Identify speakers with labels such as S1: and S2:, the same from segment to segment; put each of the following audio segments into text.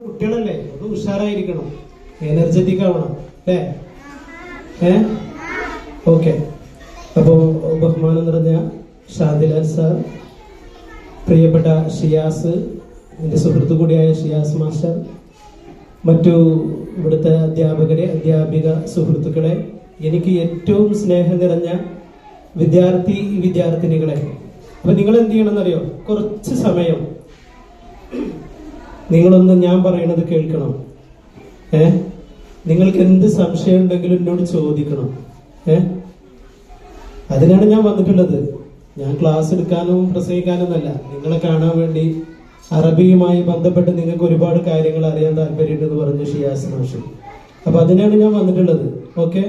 S1: കുട്ടികളല്ലേ, അത് ഉഷാറായിരിക്കണം, എനർജറ്റിക് ആവണം അല്ലേ? ഓക്കെ. അപ്പോ ബഹുമാനം നിറഞ്ഞ ഷാദിലാൽ സാർ, പ്രിയപ്പെട്ട ഷിയാസ്, എൻ്റെ സുഹൃത്തു കൂടിയായ ഷിയാസ് മാസ്റ്റർ, മറ്റു ഇവിടുത്തെ അധ്യാപകരെ, അധ്യാപിക സുഹൃത്തുക്കളെ, എനിക്ക് ഏറ്റവും സ്നേഹം നിറഞ്ഞ വിദ്യാർത്ഥിനികളെ, അപ്പൊ നിങ്ങൾ എന്ത് ചെയ്യണമെന്നറിയോ? കുറച്ച് സമയം നിങ്ങളൊന്ന് ഞാൻ പറയണത് കേൾക്കണം. നിങ്ങൾക്ക് എന്ത് സംശയം ഉണ്ടെങ്കിലും എന്നോട് ചോദിക്കണം. അതിനാണ് ഞാൻ വന്നിട്ടുള്ളത്. ഞാൻ ക്ലാസ് എടുക്കാനും പ്രസംഗിക്കാനൊന്നല്ല, നിങ്ങളെ കാണാൻ വേണ്ടി. അറബിയുമായി ബന്ധപ്പെട്ട് നിങ്ങൾക്ക് ഒരുപാട് കാര്യങ്ങൾ അറിയാൻ താല്പര്യമുണ്ടെന്ന് പറഞ്ഞു ഷിയാസ് മാഷ്. അപ്പൊ അതിനാണ് ഞാൻ വന്നിട്ടുള്ളത്. ഓക്കെ,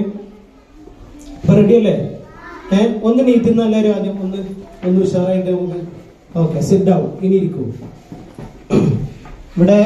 S1: അപ്പൊ റെഡി അല്ലേ? ഒന്ന് നീറ്റുന്ന എല്ലാവരും ആദ്യം ഒന്ന് ഉഷാറായിട്ട് നമുക്ക്. Okay, sit down. ഇനി ഇരിക്കൂ. ഇവിടെ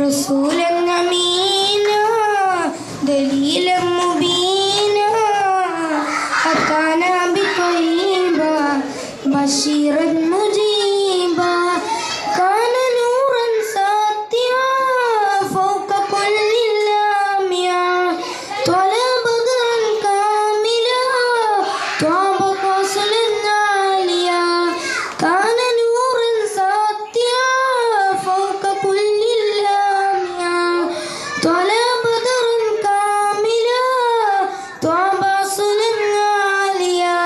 S2: رسولا أمينا دليلا مبينا أتانا بطيبا بشيرا مجيبا كان نورا ساطعا فوق كل لامعا طلع بدرا كاملا طاب قاصلا عاليا كان نورا ساطعا فوق كل طلع بدرا كاملا طاب صلا عاليا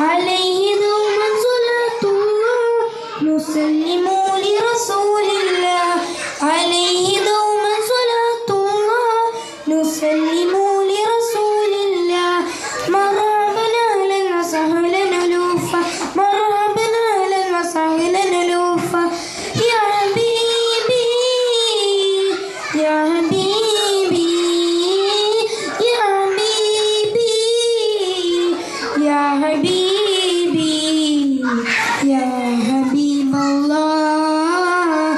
S2: عليه دوما صلاة الله نسلم لرسول الله عليه دوما صلاة الله نسلم لرسول الله مرحبا أهلا وسهلا ألوفا مرحبا أهلا وسهلا ألوفا يا حبيبي يا حبيبي يا حبيبي يا حبيب الله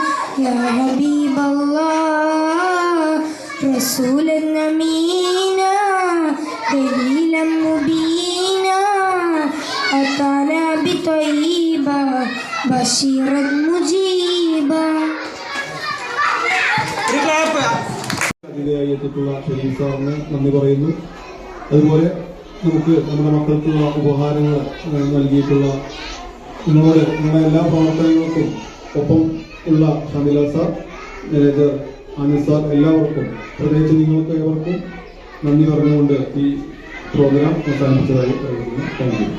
S2: يا حبيب الله رسولا أمينا دليلا مبينا أتانا بطيبا بشيرا مجيبا.
S3: എത്തിയിട്ടുള്ള ഷെരീഫ് സാറിന് നന്ദി പറയുന്നു. അതുപോലെ നമുക്ക് നമ്മുടെ മക്കൾക്കുള്ള ഉപഹാരങ്ങൾ നൽകിയിട്ടുള്ള നിങ്ങളുടെ എല്ലാ പ്രവർത്തനങ്ങൾക്കും ഒപ്പം ഉള്ള ഷാദിലാൽ സാർ, മാനേജർ ആനന്ദ് സാർ, എല്ലാവർക്കും പ്രത്യേകിച്ച് നിങ്ങൾക്ക് ഏവർക്കും നന്ദി പറഞ്ഞുകൊണ്ട് ഈ പ്രോഗ്രാം അവസാനിപ്പിച്ചതായി പറയുന്നു. Thank you.